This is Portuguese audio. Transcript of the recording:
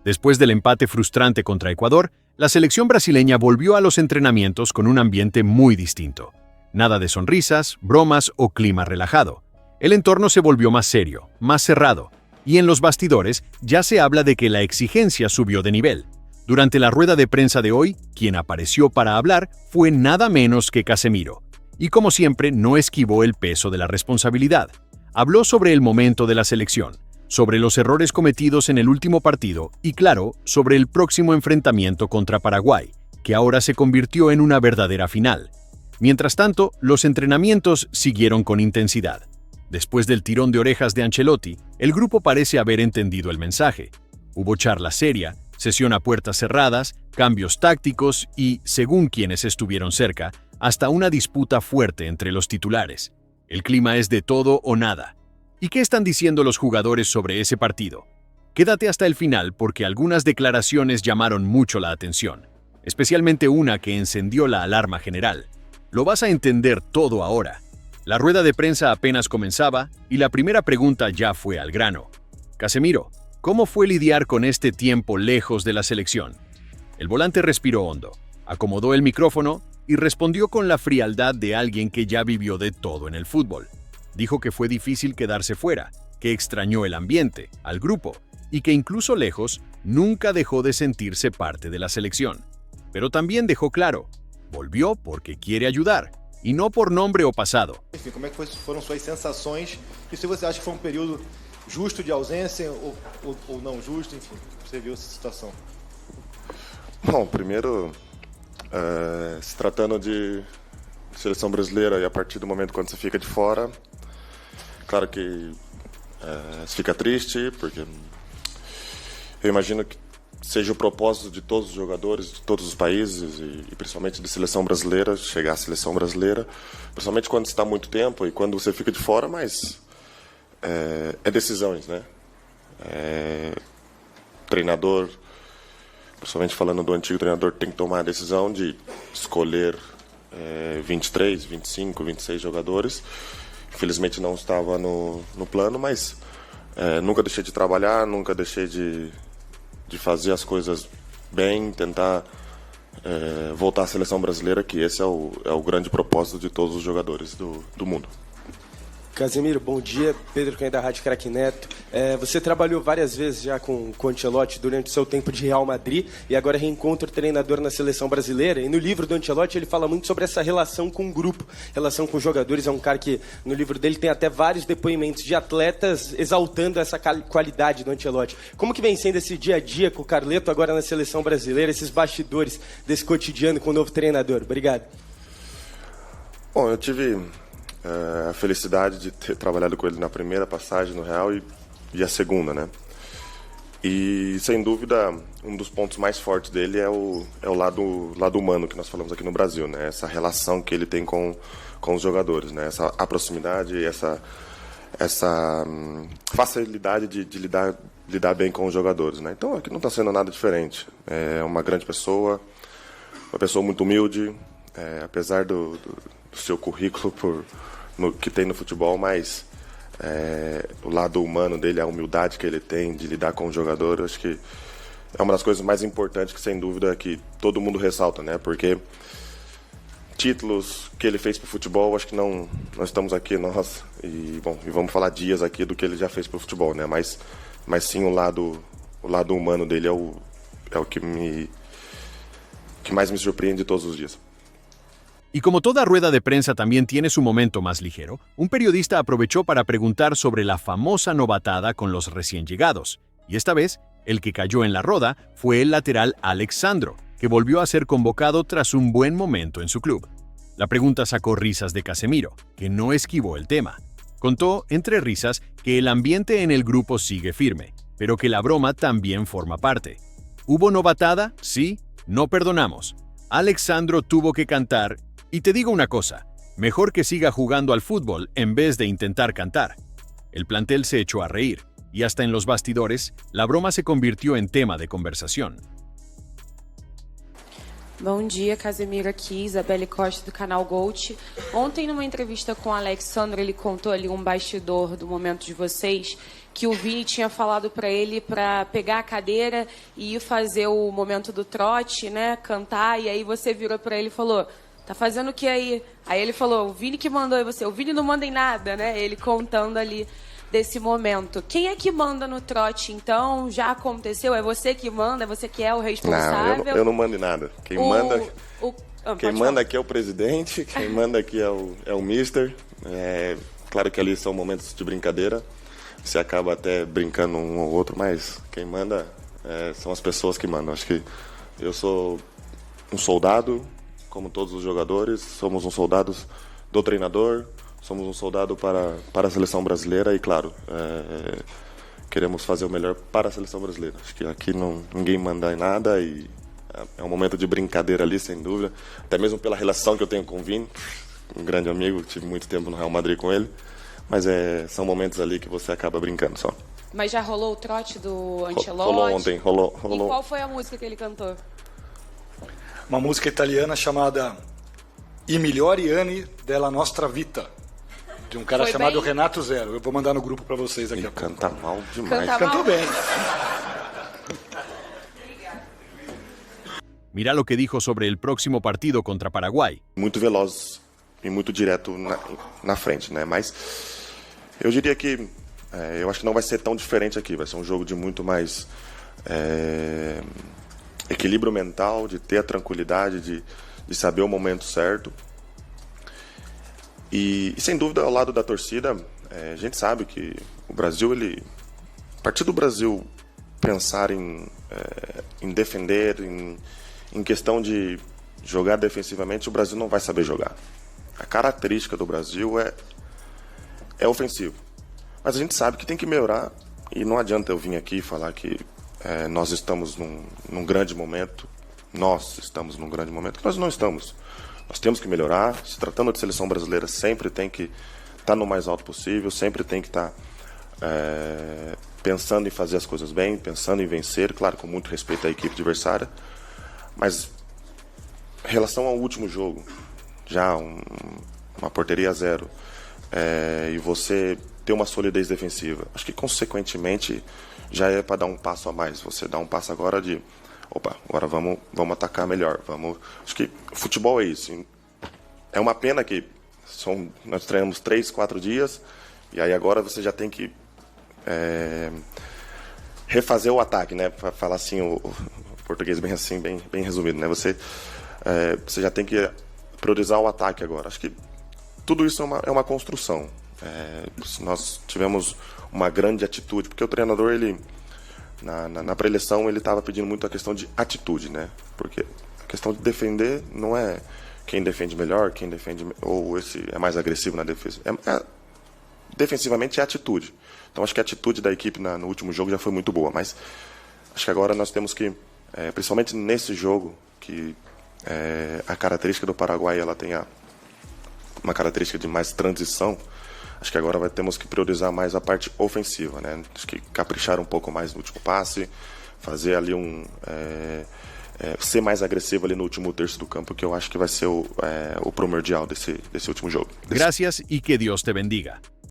Después del empate frustrante contra Ecuador, la selección brasileña volvió a los entrenamientos con un ambiente muy distinto. Nada de sonrisas, bromas o clima relajado. El entorno se volvió más serio, más cerrado, y en los bastidores ya se habla de que la exigencia subió de nivel. Durante la rueda de prensa de hoy, quien apareció para hablar fue nada menos que Casemiro, y como siempre no esquivó el peso de la responsabilidad. Habló sobre el momento de la selección, sobre los errores cometidos en el último partido y, claro, sobre el próximo enfrentamiento contra Paraguay, que ahora se convirtió en una verdadera final. Mientras tanto, los entrenamientos siguieron con intensidad. Después del tirón de orejas de Ancelotti, el grupo parece haber entendido el mensaje. Hubo charla seria, sesión a puertas cerradas, cambios tácticos y, según quienes estuvieron cerca, hasta una disputa fuerte entre los titulares. El clima es de todo o nada. ¿Y qué están diciendo los jugadores sobre ese partido? Quédate hasta el final porque algunas declaraciones llamaron mucho la atención, especialmente una que encendió la alarma general. Lo vas a entender todo ahora. La rueda de prensa apenas comenzaba y la primera pregunta ya fue al grano. Casemiro, ¿cómo fue lidiar con este tiempo lejos de la selección? El volante respiró hondo, acomodó el micrófono y respondió con la frialdad de alguien que ya vivió de todo en el fútbol. Dijo que fue difícil quedarse fuera, que extrañó el ambiente, al grupo, y que incluso lejos nunca dejó de sentirse parte de la selección. Pero también dejó claro, volvió porque quiere ayudar, y no por nombre o pasado. Enfim, como é que foram suas sensações e se você acha que foi período justo de ausência ou não justo, enfim, você viu essa situação? Bom, primeiro, se tratando de seleção brasileira e a partir do momento quando você fica de fora, claro que se fica triste, porque eu imagino que seja o propósito de todos os jogadores, de todos os países e principalmente de seleção brasileira, chegar à seleção brasileira, principalmente quando está há muito tempo e quando você fica de fora, mas é decisões, né? Treinador, principalmente falando do antigo treinador, tem que tomar a decisão de escolher 23, 25, 26 jogadores. Infelizmente não estava no plano, mas nunca deixei de trabalhar, nunca deixei de fazer as coisas bem, tentar voltar à seleção brasileira, que esse é o grande propósito de todos os jogadores do mundo. Casemiro, bom dia. Pedro Canha da Rádio Craque Neto. Você trabalhou várias vezes já com o Ancelotti durante o seu tempo de Real Madrid e agora reencontra o treinador na seleção brasileira. E no livro do Ancelotti ele fala muito sobre essa relação com o grupo, relação com os jogadores. É um cara que no livro dele tem até vários depoimentos de atletas exaltando essa qualidade do Ancelotti. Como que vem sendo esse dia a dia com o Carleto agora na seleção brasileira, esses bastidores desse cotidiano com o novo treinador? Obrigado. Bom, eu tive a felicidade de ter trabalhado com ele na primeira passagem no Real e a segunda, né? E sem dúvida um dos pontos mais fortes dele é o lado humano que nós falamos aqui no Brasil, né? Essa relação que ele tem com os jogadores, né? A proximidade, essa facilidade de lidar bem com os jogadores, né? Então aqui não está sendo nada diferente. É uma grande pessoa, uma pessoa muito humilde, apesar do seu currículo que tem no futebol, mas o lado humano dele, a humildade que ele tem de lidar com o jogador, acho que é uma das coisas mais importantes que, sem dúvida, que todo mundo ressalta, né? Porque títulos que ele fez para o futebol, acho que não, nós estamos aqui, e vamos falar dias aqui do que ele já fez para o futebol, né? Mas sim o lado humano dele é o que mais me surpreende todos os dias. Y como toda rueda de prensa también tiene su momento más ligero, un periodista aprovechó para preguntar sobre la famosa novatada con los recién llegados. Y esta vez, el que cayó en la roda fue el lateral Alex Sandro, que volvió a ser convocado tras un buen momento en su club. La pregunta sacó risas de Casemiro, que no esquivó el tema. Contó, entre risas, que el ambiente en el grupo sigue firme, pero que la broma también forma parte. ¿Hubo novatada? Sí, no perdonamos. Alex Sandro tuvo que cantar. Y te digo una cosa, mejor que siga jugando al fútbol en vez de intentar cantar. El plantel se echó a reír, y hasta en los bastidores, la broma se convirtió en tema de conversación. Bom dia, Casemiro aqui, Isabelle Costa do canal Gold. Ontem, numa entrevista com o Alex Sandro, ele contou ali um bastidor do momento de vocês, que o Vini tinha falado para ele para pegar a cadeira e ir fazer o momento do trote, né? Cantar, e aí você virou para ele e falou: tá fazendo o que aí? Aí ele falou: o Vini que mandou, e você: o Vini não manda em nada, né? Ele contando ali desse momento. Quem é que manda no trote, então? Já aconteceu? É você que manda? É você que é o responsável? Não, eu não mando em nada. Quem manda aqui é o presidente, quem manda aqui é o mister. Claro que ali são momentos de brincadeira. Você acaba até brincando um ou outro, mas quem manda são as pessoas que mandam. Acho que eu sou um soldado, como todos os jogadores, somos um soldado do treinador, somos um soldado para a seleção brasileira e, claro, queremos fazer o melhor para a seleção brasileira. Acho que aqui ninguém manda em nada e é um momento de brincadeira ali, sem dúvida. Até mesmo pela relação que eu tenho com o Vini, um grande amigo, tive muito tempo no Real Madrid com ele. Mas são momentos ali que você acaba brincando só. Mas já rolou o trote do Ancelotti? Rolou ontem, rolou. E qual foi a música que ele cantou? Uma música italiana chamada I migliori anni della nostra vita, de um cara chamado Renato Zero. Eu vou mandar no grupo para vocês aqui a pouco. Canta mal demais. Cantou bem. Mira lo que dijo sobre el próximo partido contra Paraguay. Muito veloz e muito direto na frente, né? Mas eu diria que eu acho que não vai ser tão diferente aqui. Vai ser um jogo de muito mais equilíbrio mental, de ter a tranquilidade, de saber o momento certo. E sem dúvida, ao lado da torcida, a gente sabe que o Brasil, a partir do Brasil pensar em defender, em questão de jogar defensivamente, o Brasil não vai saber jogar. A característica do Brasil é ofensivo. Mas a gente sabe que tem que melhorar e não adianta eu vir aqui falar que nós estamos num grande momento. Nós estamos num grande momento, que nós não estamos. Nós temos que melhorar. Se tratando de seleção brasileira, sempre tem que estar no mais alto possível, sempre tem que estar pensando em fazer as coisas bem, pensando em vencer, claro, com muito respeito à equipe adversária. Mas em relação ao último jogo, já uma porteria a 0, e você ter uma solidez defensiva, acho que consequentemente já é para dar um passo a mais. Você dá um passo agora de opa, agora vamos atacar melhor. Acho que futebol é isso. É uma pena que nós treinamos 3, 4 dias e aí agora você já tem que refazer o ataque, né? Para falar assim o português bem assim, bem resumido, né? Você já tem que priorizar o ataque agora. Acho que tudo isso é uma construção. Nós tivemos uma grande atitude, porque o treinador, ele na pré-eleição, ele estava pedindo muito a questão de atitude, né? Porque a questão de defender não é quem defende melhor, quem defende ou esse é mais agressivo na defesa. Defensivamente é atitude. Então acho que a atitude da equipe no último jogo já foi muito boa, mas acho que agora nós temos que, principalmente nesse jogo, que a característica do Paraguai, ela tem uma característica de mais transição. Acho que agora temos que priorizar mais a parte ofensiva, né? Acho que caprichar um pouco mais no último passe, fazer ali ser mais agressivo ali no último terço do campo, que eu acho que vai ser o primordial desse último jogo. Gracias y que Dios te bendiga.